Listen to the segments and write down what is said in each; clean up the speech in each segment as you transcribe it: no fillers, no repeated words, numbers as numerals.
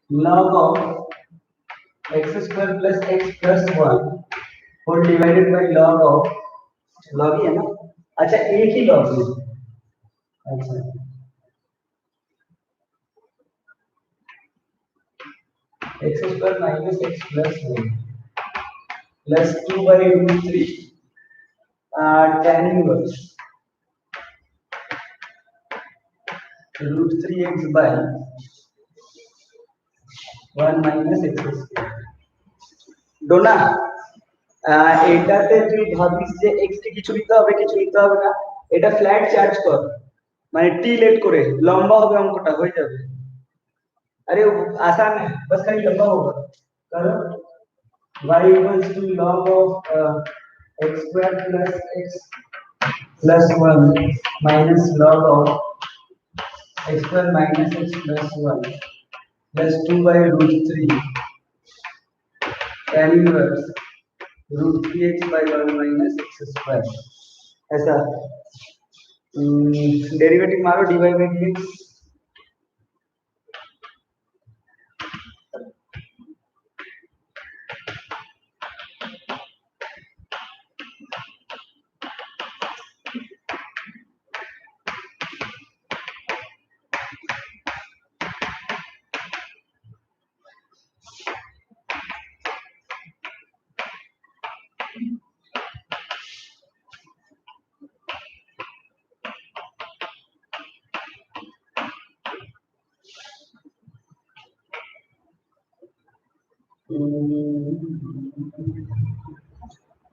log of x square plus x plus 1 whole divided by log of log ही है ना। अच्छा एक ही log है। अच्छा x square minus x plus 1 plus 2 by root 3 tan inverse root 3x by 1 minus x square Dona এটাতে তুই ভাবিস যে x কে কিছু নিতে হবে না। এটা ফ্ল্যাট চার্জ কর, মানে টি লেট করে লম্বা হবে, অঙ্কটা হয়ে যাবে। अरे आसान है, बस खाली लंबा होगा। करो y equals to log of x square plus x plus 1 minus log of x square minus x plus 1 plus 2 by root 3 tan inverse root 3x by 1 minus x square। ऐसा डेरिवेटिव मारो dy by dx।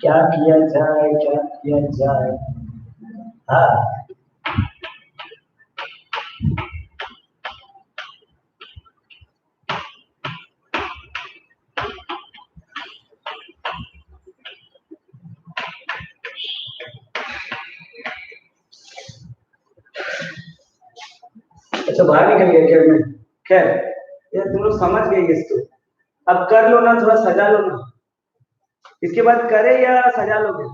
क्या किया जाए। हाँ अच्छा बाहर निकल गया क्या मैं। खैर ये तुम लोग समझ गए इसको, अब कर लो ना, थोड़ा सजा लो ना। इसके बाद करे या सजा लोगे,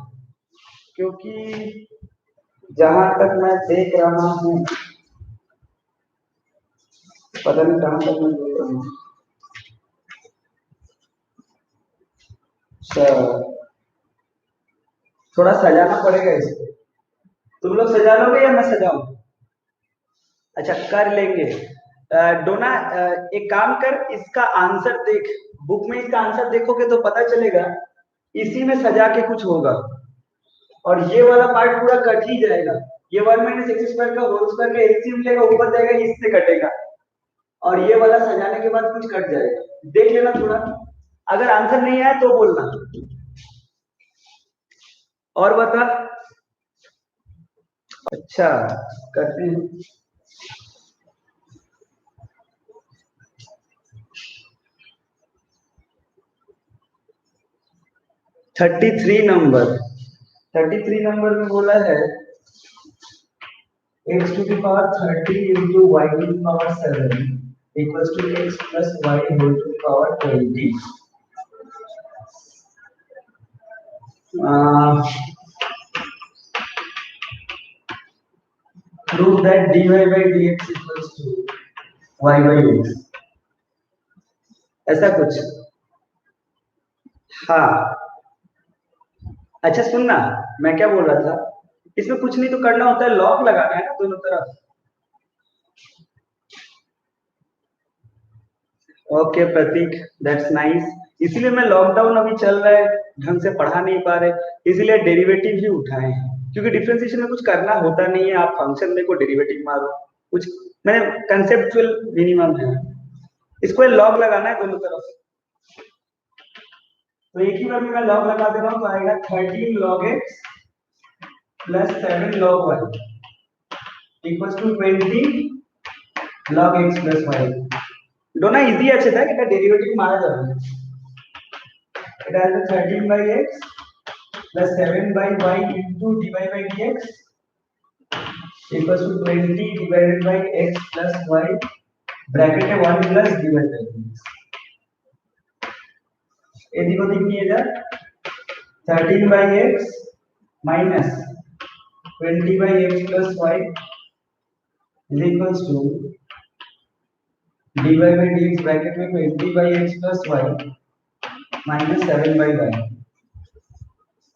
क्योंकि जहां तक मैं देख रहा हूँ, पता नहीं कहां तक मैं देख रहा हूँ। थोड़ा सजाना पड़ेगा इसको। तुम लोग सजा लोगे या मैं सजाऊं। अच्छा कर लेंगे। डोना एक काम कर, इसका आंसर देख, बुक में इसका आंसर देखोगे तो पता चलेगा इसी में सजा के कुछ होगा, और ये वाला पार्ट पूरा कट ही जाएगा। ये 1 माइनस एक्स स्क्वायर का होल स्क्वायर का एलसीएम लेगा, ऊपर जाएगा, इससे कटेगा, और ये वाला सजाने के बाद कुछ कट जाएगा। देख लेना थोड़ा, अगर आंसर नहीं आया तो बोलना। और बता। अच्छा करते हैं। थर्टी थ्री नंबर में बोला है x to the power 30 into y to the power 7 equals to x plus y whole to the power 20। Prove that dy by dx equals to y by x, ऐसा कुछ। हाँ अच्छा सुनना, मैं क्या बोल रहा था, इसमें कुछ नहीं तो करना होता है, लॉक लगाना है ना दोनों तरफ। Okay Prateek, that's nice. इसीलिए मैं लॉकडाउन अभी चल रहा है, ढंग से पढ़ा नहीं पा रहे, इसीलिए डेरिवेटिव ही उठाए हैं, क्योंकि डिफरेंशिएशन में कुछ करना होता नहीं है, आप फंक्शन में को डेरिवेटिव मारो, कुछ मैंने कंसेप्चुअल मिनिमम है, इसको लॉग लगाना है दोनों तरफ। तो एक ही बार में मैं लॉग लगा दे रहा हूँ, तो आएगा 13 log x plus 7 log y equals to 20 log x plus y। दोनों इजी अच्छे था, এটা डेरिवेटिव मारा जाता है। এটা আছে 13 by x plus 7 by y into dy by dx equals to 20 divided by x plus y bracket में 1 plus dy by dx। ये दिखो दिखनी है 13 by x minus 20 by x plus y is equals to dy by dx bracket में 20 by x plus y minus 7 by y।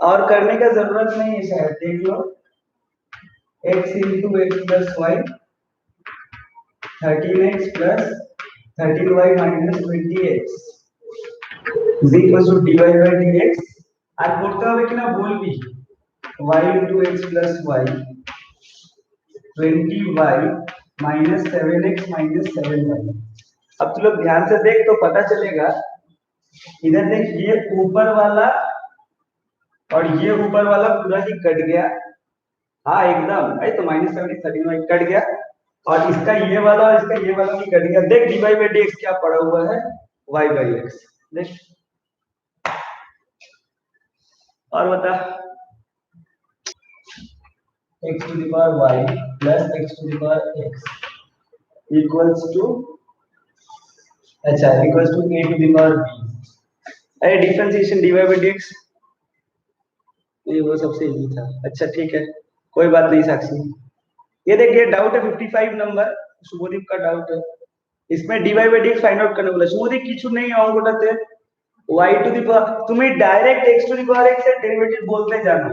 और करने का जरूरत नहीं है शायद, देख लो। x into x plus y 13x plus 13y minus 20x is equal to dy by dx। আর করতে হবে কিনা বলবি। y into x plus y 20y minus 7x minus 7y। अब तू लोग ध्यान से देख तो पता चलेगा। इधर देख, ये ऊपर वाला और ये ऊपर वाला पूरा ही कट गया। हाँ एकदम भाई, तो माइनस 13y कट गया, और इसका ये वाला और इसका ये वाला भी कट गया। देख dy by dx क्या पड़ा हुआ है, y by x। देख और बता। x to the power y plus x to the power x equals to, अच्छा equals to a to the power b। अरे डिफरेंशिएशन dy by dx, ये वो सबसे इजी था। अच्छा ठीक है, कोई बात नहीं साक्षी। ये देखिए डाउट है 55 नंबर, शुभदीप का डाउट है। इसमें dy by dx find out करने बोला। शुभदीप কিছু नहीं और बोलते y टू द पावर, तुम्हें direct x to the power x से डेरिवेटिव बोलते जाना।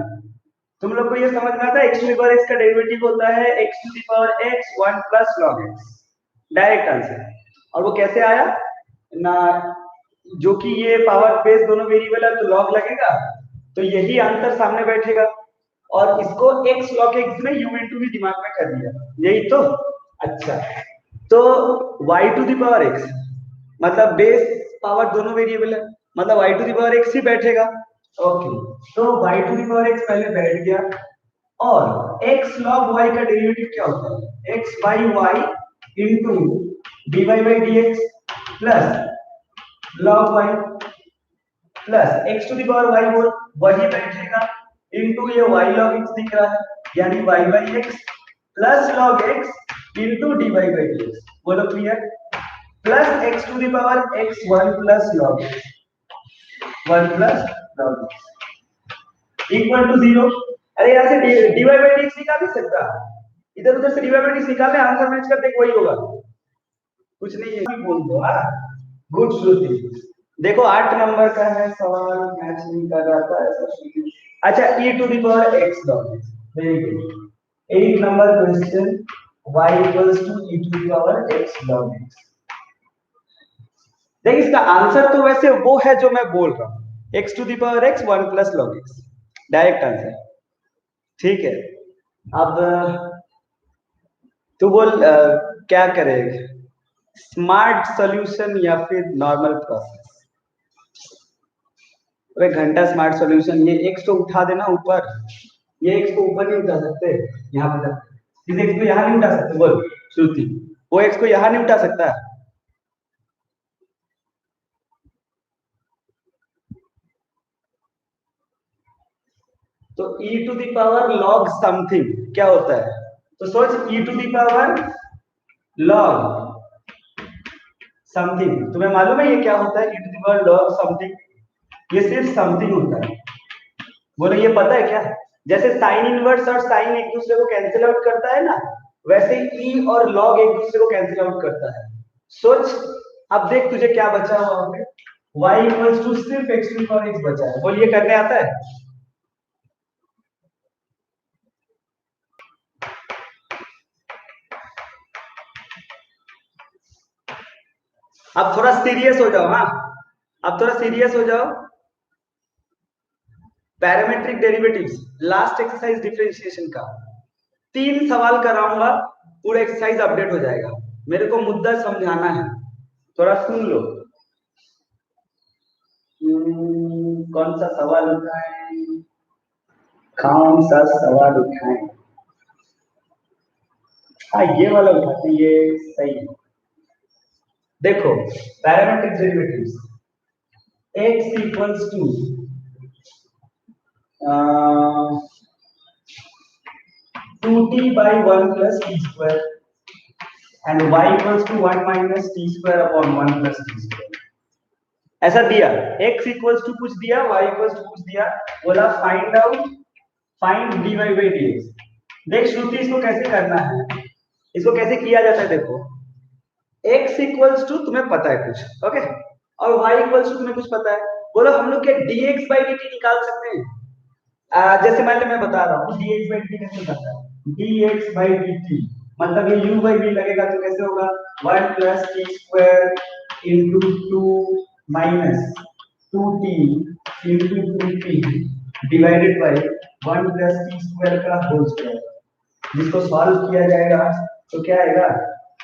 तुम लोग को ये समझ में आता है x to the power x का डेरिवेटिव होता है x to the power x 1 plus log x, direct answer. और वो कैसे आया ना, जो कि ये पावर बेस दोनों वेरिएबल है तो log लगेगा, तो यही आंसर सामने बैठेगा। और इसको x log x में u into भी दिमाग में कर दिया, यही तो। अच्छा तो y to the power x मतलब बेस पावर दोनों वेरिएबल है, मतलब y to the power x ही बैठेगा। ओके, तो y to the power x पहले बैठ गया। और x log y का डेरिवेटिव क्या होता है, x by y into dy by dx plus log y plus x to the power y बोल, वही बैठेगा इनटू ये y log x दिख रहा है, यानी y by x plus log x into dy by dx। बोलो clear. Plus x to the power x 1 plus log x 1 plus log x equal to 0। अरे यहाँ से dy by dx निकाल नहीं सकता, इधर उधर से dy by dx निकाल ले, आंसर मैच कर दे, वही होगा। कुछ नहीं है, बोल दो। हाँ गुड श्रुति। देखो 8 नंबर का है सवाल, मैच नहीं कर रहा था ऐसा। अच्छा e to the power x log x, very good. 8 number question, y equals to e to the power x log x। देखिए इसका आंसर तो वैसे वो है जो मैं बोल रहा हूं, x to the power x 1 plus log x, direct answer. ठीक है, अब तू बोल क्या करेगा, स्मार्ट सॉल्यूशन या फिर नॉर्मल प्रोसेस। अरे घंटा स्मार्ट सॉल्यूशन, ये x तो उठा देना ऊपर, ये x को ऊपर नहीं उठा सकते, यहाँ पे इस x को यहाँ नहीं उठा सकते। बोल श्रुति, वो x को यहाँ नहीं उठा सकता। तो e to the power log something क्या होता है, तो सोच e to the power log something, तुम्हें मालूम है ये क्या होता है e to the power log something, ये सिर्फ समथिंग होता है। बोलो ये पता है क्या, जैसे साइन इनवर्स और साइन एक दूसरे को कैंसिल आउट करता है ना, वैसे ई और लॉग एक दूसरे को कैंसिल आउट करता है। सोच अब देख तुझे क्या बचा हुआ है, y इक्वल्स टू सिर्फ x टू पावर x बचा है। बोल ये करने आता है। अब थोड़ा सीरियस हो जाओ। हाँ अब थोड़ा सीरियस हो जाओ। Parametric derivatives, last exercise differentiation का 3 सवाल कराऊंगा, पूरा एक्सरसाइज अपडेट हो जाएगा। मेरे को मुद्दा समझाना है, थोड़ा सुन लो। कौन सा सवाल उठाएं, कौन सा सवाल उठाएं। हाँ ये वाला उठाते, ये सही है। देखो parametric derivatives, x equals to 2t by 1 plus t square and y equals to 1 minus t square upon 1 plus t square। ऐसा दिया, x इक्वल्स टू कुछ दिया, y इक्वल्स टू कुछ दिया, बोला find out find dy by dx। देख श्रुति इसको कैसे करना है, इसको कैसे किया जाता है। देखो x x इक्वल्स टू तुम्हें पता है कुछ, ओके, और y इक्वल्स टू तुम्हें कुछ पता है। बोलो हम लोग क्या dx by dt निकाल सकते हैं? जैसे मान लो मैं बता रहा हूँ dx by dt कैसे निकलता है। dx by dt मतलब ये u by v लगेगा तो कैसे होगा 1 plus t square into 2 minus 2t into 2t divided by 1 plus t square का होल स्क्वायर। जिसको सॉल्व किया जाएगा तो क्या आएगा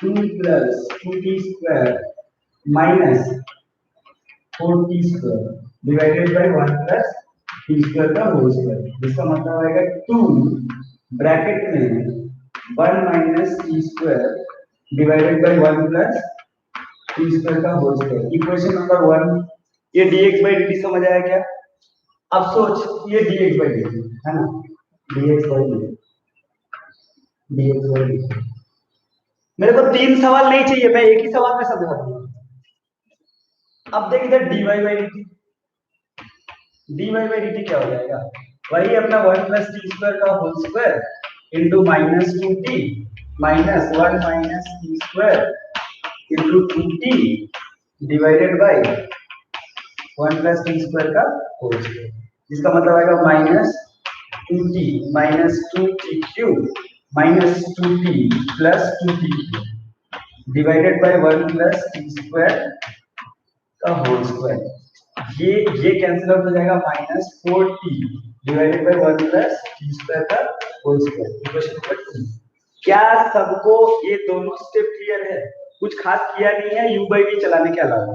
2 plus 2t square minus 4t square divided by 1 plus t square का होल स्क्वायर। जिसका मतलब आएगा 2 ब्रैकेट में 1 minus t square divided by 1 plus t square का होल स्क्वायर। Equation number 1। ये dx by dt समझ आया क्या? अब सोच ये dx by dt है ना, dx by dt मेरे को 3 सवाल नहीं चाहिए, मैं एक ही सवाल में समझा दूंगा। अब देख इधर dy by dt, dy by dt क्या हो जाएगा वही अपना 1 plus t square का whole square into minus 2t minus 1 minus t square into 2t divided by 1 plus t square का होल स्क्वायर। जिसका मतलब आएगा minus 2t minus 2t cube minus 2t plus 2t divided by 1 plus t square का whole square. ये cancel out हो जाएगा minus 4t divided by 1 plus t square का whole square. Equation number 2। क्या सबको ये दोनों स्टेप क्लियर है? कुछ खास किया नहीं है u by v चलाने के अलावा।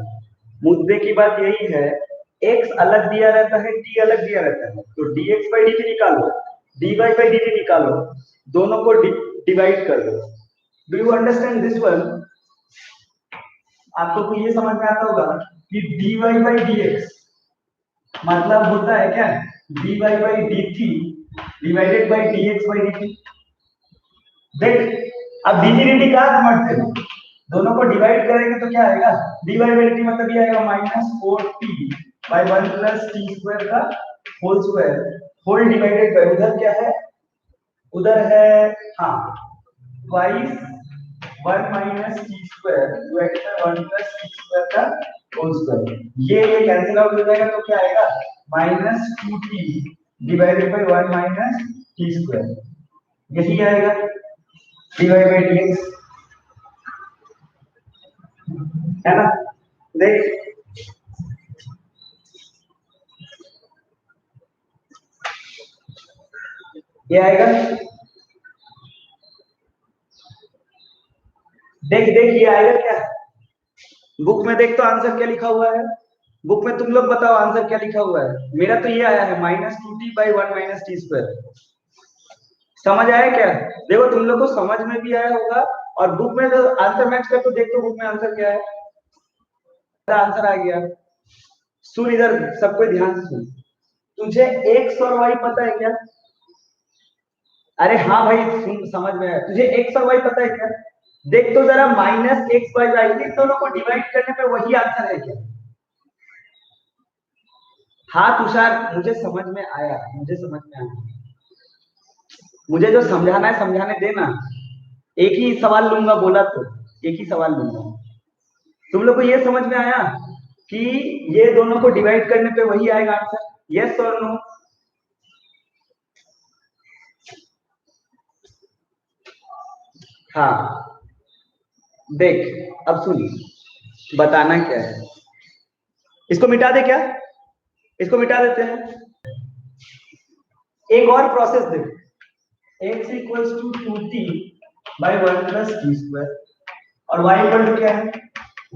मुद्दे की बात यही है x अलग दिया रहता है, t अलग दिया रहता है, तो dx by dt निकालो, dy by dt निकालो, दोनों को डिवाइड कर दो। Do you understand this one? आप लोग को ये समझ में आता होगा कि dy by dx मतलब होता है क्या dy by dt divided by dx by dt। देख अब dt dt कहां समझते हो, दोनों को डिवाइड करेंगे तो क्या आएगा dy by dt मतलब ये आएगा -4t by 1 plus t square का whole square whole divided by उधर क्या है, उधर है हाँ twice 1 minus t square divided by 1 plus t square का होल स्क्वायर। ये कैंसिल आउट हो जाएगा तो क्या आएगा -2t divided by 1 minus t square। यही आएगा dy by dx है ना। देख ये आएगा, देख देख ये आएगा क्या बुक में, देख तो आंसर क्या लिखा हुआ है बुक में, तुम लोग बताओ आंसर क्या लिखा हुआ है। मेरा तो ये आया है -2t by 1 minus t square। समझ आया क्या? देखो तुम लोग को समझ में भी आया होगा और बुक में तो आंसर मैच कर तो देख तो बुक में आंसर क्या है। आंसर आ गया। सुन इधर सबको ध्यान से सुन, तुझे x और y पता है क्या? अरे हाँ भाई सुन समझ में आया, तुझे x और y पता है क्या? देख तो जरा -x by y इन दोनों को डिवाइड करने पे वही आंसर है क्या? हाँ तुषार मुझे समझ में आया, मुझे समझ में आया, मुझे जो समझाना है समझाने देना। एक ही सवाल लूंगा बोला तो एक ही सवाल लूंगा। तुम लोग को ये समझ में आया कि ये दोनों को डिवाइड करने पे वही आएगा आंसर, यस और नो? हाँ देख अब सुन, बताना क्या है, इसको मिटा दे क्या, इसको मिटा देते हैं। एक और प्रोसेस देख, x equals to 2t by 1 plus t square और y इक्वल टू क्या है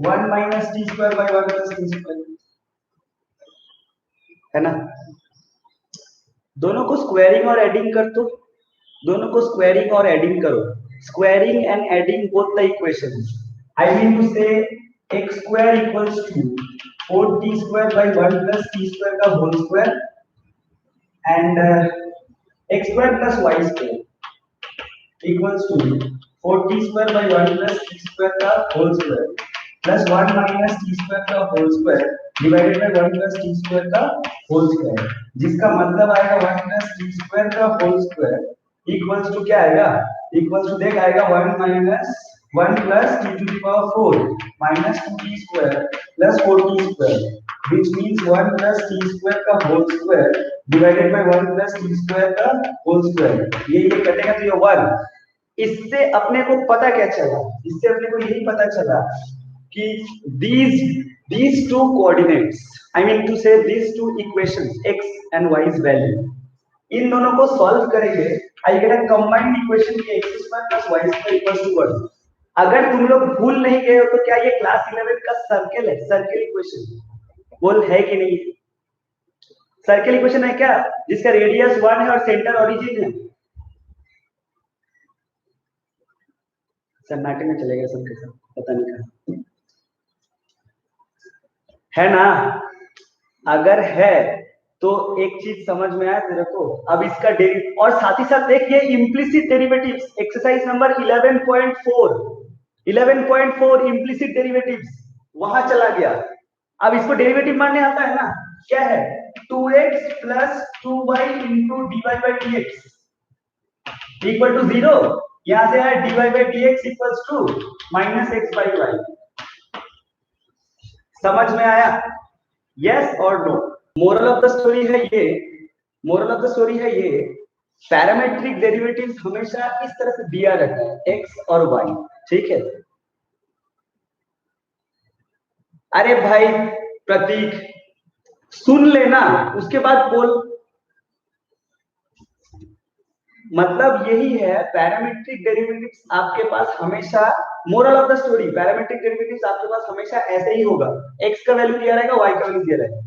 1 minus t square by 1 plus t square है ना। दोनों को स्क्वायरिंग और एडिंग कर, तो दोनों को स्क्वायरिंग और एडिंग करो, squaring and adding both the equations. I mean two से x square equals to 4t square by 1 plus t square का whole square and x square plus y square equals to 4t square by 1 plus t square का whole square plus 1 minus t square का whole square divided by 1 plus t square का whole square. जिसका मतलब आएगा 1 plus t square का whole square equals to क्या आएगा, equals to देख आएगा 1 minus 1 plus t to the power 4 minus 2t square plus 4t square, which means 1 plus t square का whole square divided by 1 plus t square का whole square. ये कटेगा तो ये 1. इससे अपने को पता क्या चला? इससे अपने को यही पता चला कि these two coordinates, I mean to say these two equations x and y's value, इन दोनों को सॉल्व करेंगे, I get a combined equation की x square plus y square equals to 1. अगर तुम लोग भूल नहीं गए हो तो क्या ये क्लास 11 का सर्कल है, सर्कल इक्वेशन बोल है कि नहीं? सर्कल इक्वेशन है क्या, जिसका रेडियस 1 है और सेंटर ओरिजिन है. सन्नाटे में चले गए सबके सब, पता नहीं कहा है ना. अगर है तो एक चीज समझ में आया तेरे को. अब इसका डेरिवेटिव और साथ ही साथ देख ये implicit derivatives, exercise number 11.4 implicit derivatives वहां चला गया. अब इसको डेरिवेटिव मानने आता है ना, क्या है 2x plus 2y into dy by dx equal to 0. यहां से है dy by dx equals to minus x by y. समझ में आया? यस और no? Moral of the story है ये, मोरल ऑफ द स्टोरी है ये, पैरामेट्रिक डेरिवेटिव्स हमेशा इस तरह से दिया रहता है x और y. ठीक है. अरे भाई प्रतीक सुन लेना उसके बाद बोल. मतलब यही है, पैरामेट्रिक डेरिवेटिव्स आपके पास हमेशा, moral of the story, parametric derivatives आपके पास हमेशा ऐसे ही होगा, x का वैल्यू दिया रहेगा, y का वैल्यू दिया रहेगा.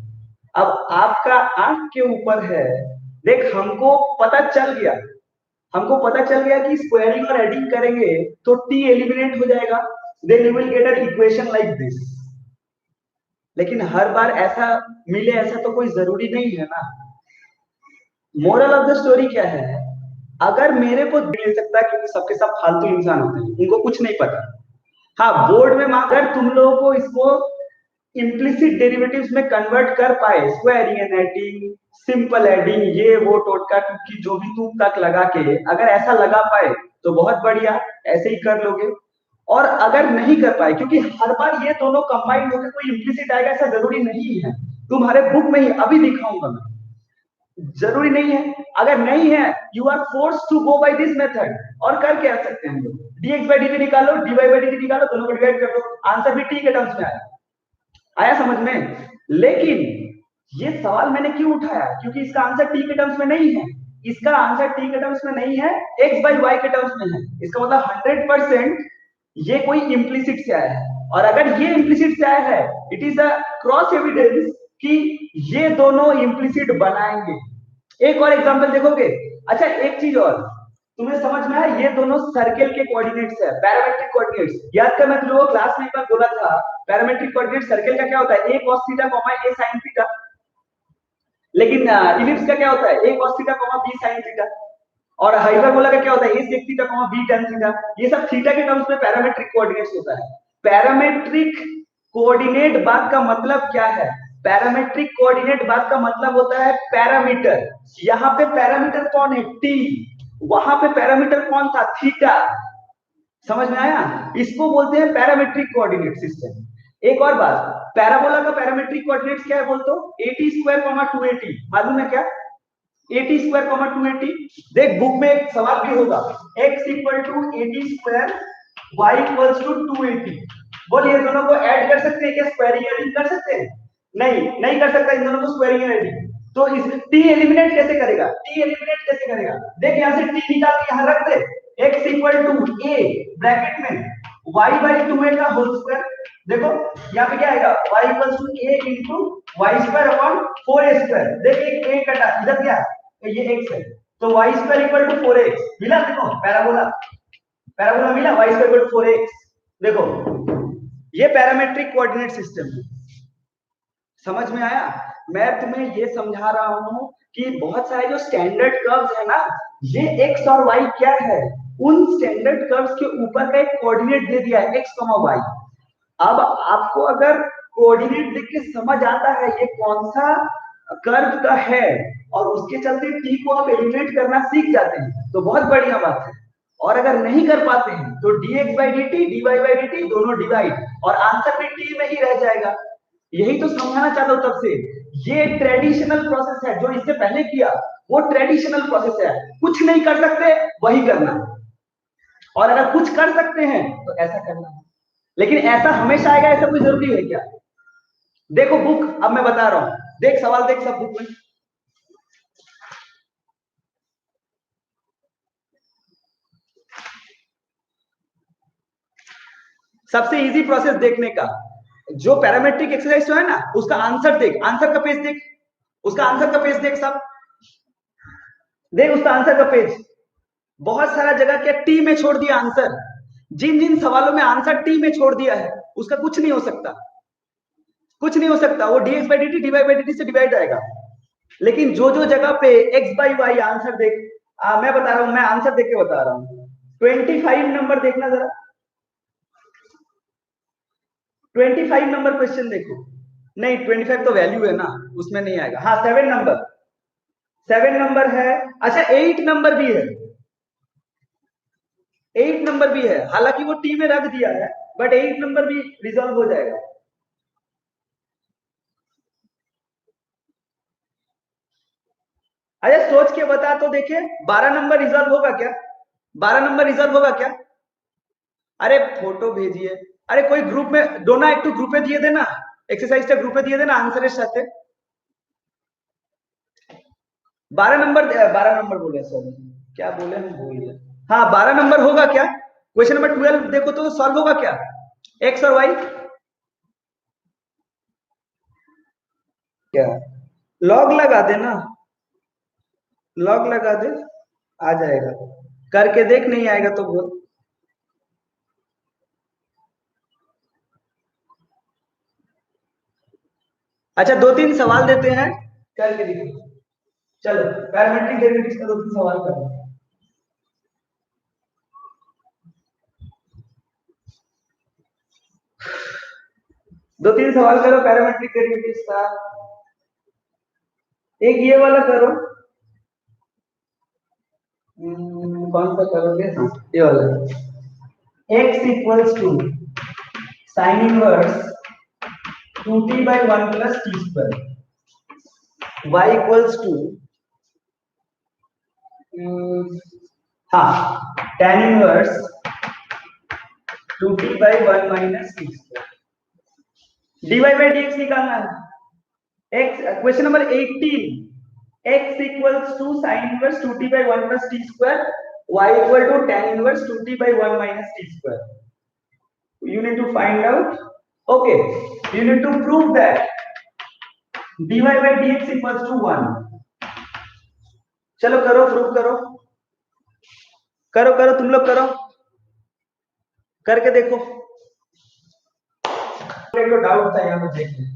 अब आपका आंख के ऊपर है. देख हमको पता चल गया कि स्क्वायरिंग और एडिंग करेंगे तो t एलिमिनेट हो जाएगा, then you will get an equation like this. लेकिन हर बार ऐसा मिले ऐसा तो कोई जरूरी नहीं है ना. मोरल ऑफ द स्टोरी क्या है, अगर मेरे को मिल सकता है क्योंकि सबके सब फालतू इंसान होते हैं, उनको कुछ नहीं पता. हाँ बोर्ड में अगर तुम लोगों को इसको इम्प्लिसिट डेरिवेटिव्स में कन्वर्ट कर पाए, squaring and adding, simple adding, ये वो टोटका टुटकी जो भी तुम तक लगा के अगर ऐसा लगा पाए तो बहुत बढ़िया, ऐसे ही कर लोगे. और अगर नहीं कर पाए, क्योंकि हर बार ये दोनों कंबाइंड होकर कोई इम्प्लिसिट आएगा ऐसा जरूरी नहीं है. तुम्हारे बुक में ही अभी दिखाऊंगा मैं, जरूरी नहीं है. अगर नहीं है you are force to go by this method. और कर क्या सकते हैं हम लोग, dx बाय dt निकालो, dy बाय dt निकालो, दोनों को डिवाइड कर दो, आंसर भी t के टर्म्स में आया समझ में. लेकिन ये सवाल मैंने क्यों उठाया, क्योंकि इसका आंसर t के टर्म्स में नहीं है. इसका आंसर t के टर्म्स में नहीं है, x बाय y के टर्म्स में है. इसका मतलब 100% ये कोई इम्प्लिसिट से आया है. और अगर ये इम्प्लिसिट से आया है, it is a cross evidence कि ये दोनों इम्प्लिसिट बनाएंगे. एक और एग्जांपल देखोगे. अच्छा एक चीज और तुम्हें समझ में आया, ये दोनों सर्कल के कोऑर्डिनेट्स है, पैरामेट्रिक कोऑर्डिनेट्स. याद कर मैं तुम लोगों को क्लास में एक बार बोला था, पैरामेट्रिक कोऑर्डिनेट सर्कल का क्या होता है, a cos theta, a sin theta. लेकिन इलिप्स का क्या होता है, a cos theta, b sin theta. और हाइपरबोला का क्या होता है, a sec theta, b tan theta. ये सब थीटा के टर्म्स में पैरामेट्रिक कोऑर्डिनेट्स होता है. पैरामेट्रिक कोऑर्डिनेट बात का मतलब क्या है, पैरामेट्रिक कोऑर्डिनेट बात का मतलब होता है पैरामीटर. यहाँ पे पैरामीटर कौन है, t. वहां पे पैरामीटर कौन था, थीटा. समझ में आया? इसको बोलते हैं पैरामेट्रिक कोऑर्डिनेट सिस्टम. एक और बात, पैराबोला का पैरामेट्रिक कोऑर्डिनेट्स क्या है बोल तो, at स्क्वायर 280. मालूम है क्या, at स्क्वायर 280. देख बुक में एक सवाल भी होगा, x equal to at square, y equals to 280. बोलिए दोनों को ऐड कर सकते हैं क्या, स्क्वायरिंग एडिंग कर सकते हैं? नहीं कर सकता इन दोनों को स्क्वायरिंग एडिंग. तो इस t एलिमिनेट कैसे करेगा, देख यहां से t निकाल के यहां रख दे. x equal to a bracket में y बाई 2a का होल स्क्वायर. देखो यहाँ पे क्या आएगा, y equal to a into Y square upon 4a square. देख एक a कटा इधर क्या, तो ये x है, तो y square equal to 4x मिला. देखो पैराबोला मिला, y square equal to 4x. देखो ये पैरामेट्रिक कोऑर्डिनेट सिस्टम है. समझ में आया? मैं तुम्हें ये समझा रहा हूं कि बहुत सारे जो स्टैंडर्ड कर्व्स है ना, ये x और y क्या है, उन स्टैंडर्ड कर्व्स के ऊपर का एक कोऑर्डिनेट दे दिया है x, y. अब आपको अगर कोऑर्डिनेट देख के समझ आता है ये कौन सा कर्व का है और उसके चलते t को आप एलिमिनेट करना सीख जाते हैं तो बहुत बढ़िया बात है. और अगर नहीं कर पाते हैं तो dx by dt dy by dt दोनों डिवाइड, और आंसर भी t में ही रह जाएगा। यही तो समझाना चाहता हूं तब से। ये ट्रेडिशनल प्रोसेस है, जो इससे पहले किया वो ट्रेडिशनल प्रोसेस है। कुछ नहीं कर सकते वही करना, और अगर कुछ कर सकते हैं तो ऐसा करना। लेकिन ऐसा हमेशा आएगा ऐसा कोई जरूरी है क्या? देखो बुक, अब मैं बता रहा हूं, देख सवाल देख सब बुक में। सबसे इजी प्रोसेस देखने का, जो पैरामेट्रिक एक्सरसाइज जो है ना, उसका आंसर देख, आंसर का पेज देख, उसका आंसर का पेज देख, सब देख उसका आंसर का पेज। बहुत सारा जगह क्या टी में छोड़ दिया आंसर। जिन जिन सवालों में आंसर टी में छोड़ दिया है उसका कुछ नहीं हो सकता, कुछ नहीं हो सकता। वो dx by dt dy by dt से डिवाइड आएगा। लेकिन जो जो जगह पे x बाई वाई आंसर देख, मैं बता रहा हूं, मैं आंसर देख के बता रहा हूं। 25 नंबर देखना जरा, 25 नंबर क्वेश्चन देखो। नहीं 25 तो वैल्यू है ना, उसमें नहीं आएगा। हाँ 7 नंबर, 7 नंबर है। अच्छा 8 नंबर भी है, 8 नंबर भी है, हालांकि वो टी में रख दिया है, बट 8 नंबर भी रिजॉल्व हो जाएगा। अरे सोच के बता तो देखे, 12 नंबर रिजॉल्व होगा क्या? 12 नंबर रिजॉल्व होगा क्या? अरे फोटो भेजिए। अरे कोई ग्रुप में डोना एक तो ग्रुपे दिए देना, एक्सरसाइज का ग्रुपे दिए देना आंसर साथे। 12 नंबर, 12 नंबर बोले, सॉरी क्या बोले हम भूल गए। हाँ 12 नंबर होगा क्या? क्वेश्चन नंबर 12 देखो तो सॉल्व होगा क्या, एक्स और वाई? क्या लॉग लगा देना, लॉग लगा दे, आ जाएगा। करके देख, नहीं आएगा तो बोल। अच्छा दो तीन सवाल देते हैं, करके दिखो। चलो पैरामेट्रिक डेरिवेटिव्स का दो तीन सवाल करो। दो तीन सवाल करो पैरामेट्रिक डेरिवेटिव्स का। एक ये वाला करो। कौन सा करोगे? हाँ ये वाला, x equals to sine inverse 2t by 1 plus T square, y equals to हाँ tan inverse 2t by 1 minus T square. dy by dx निकालना है। x question number 18, x equals to sine inverse 2t by 1 plus T square, y equal to tan inverse 2t by 1 minus T square. You need to find out, okay, you need to prove that dy by dx equals to 1। चलो करो, prove करो, करो करो तुम लोग करो, करके देखो। जो डाउट था यहाँ पे देखिए,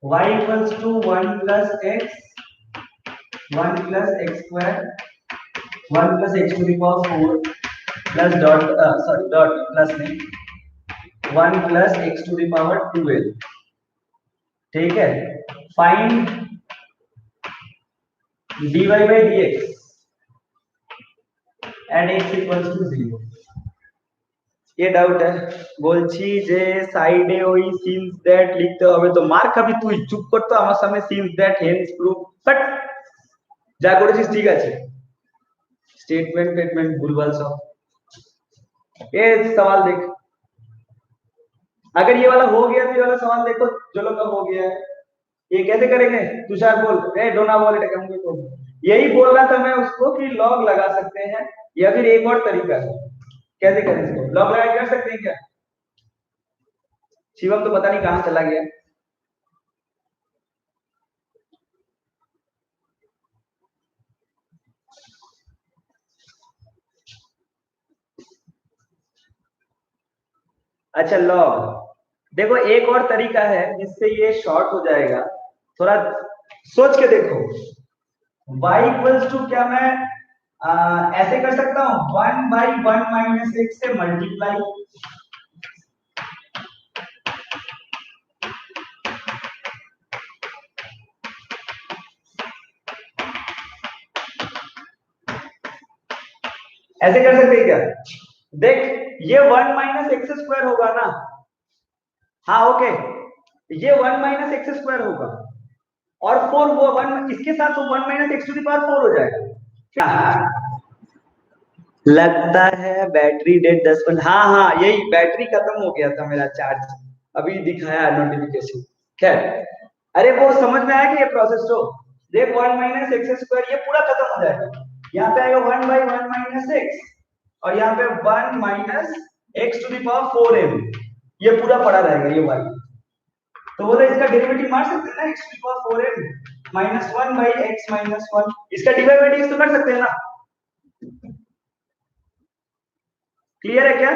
y equals to 1 plus x 1 plus x square 1 plus x to the power 4 plus dot sorry dot plus नहीं 1 plus x to the power 12। ठीक है, find dy by dx and x equals to 0। ये doubt है, বলছি যে সাইডে ওই since that লিখতে হবে, তো মার খাবি তুই, চুপ কর তো আমার সামনে since that hence proof, but যা করেছিস ঠিক আছে, स्टेटमेंट स्टेटमेंट भूलभाल सब। ये सवाल देख, अगर ये वाला हो गया तो ये वाला सवाल देखो, जो लोग का हो गया है। ये कैसे करेंगे? तुषार बोल, ए डोना बोल, इट कम तो यही बोल रहा था मैं उसको कि लॉग लगा सकते हैं, या फिर एक और तरीका है। कैसे करें इसको, लॉग लगा कर सकते हैं क्या? शिवम तो पता नहीं कहां चला गया। अच्छा लॉग देखो, एक और तरीका है जिससे ये शॉर्ट हो जाएगा, थोड़ा सोच के देखो। y इक्वल्स टू क्या मैं ऐसे कर सकता हूं, 1 बाई 1 माइनस एक्स से मल्टीप्लाई, ऐसे कर सकते हैं क्या? देख ये 1 माइनस एक्स स्क्वायर होगा ना, हाँ ओके, ये 1 माइनस एक्स स्क्वायर होगा और 4 वो 1 इसके साथ तो 1 minus X to the power 4 हो जाएगा। हाँ, लगता है बैटरी डेड 10%। हाँ हाँ यही बैटरी खत्म हो गया था मेरा चार्ज, अभी दिखाया नोटिफिकेशन। खैर, अरे वो समझ में आया कि ये प्रोसेस तो देख 1 माइनस एक्स स्क्वायर ये पूरा खत्म हो जाएगा, यहाँ पे आएगा 1 बाई 1 माइनस एक्स और यहाँ पे 1 minus X to the power 4m, ये पूरा पड़ा रहेगा ये वाली। तो बोले इसका डेरिवेटिव मार सकते हैं ना, X to the power 4m minus 1 by X minus 1, इसका डेरिवेटिव तो कर सकते हैं ना। क्लियर है क्या?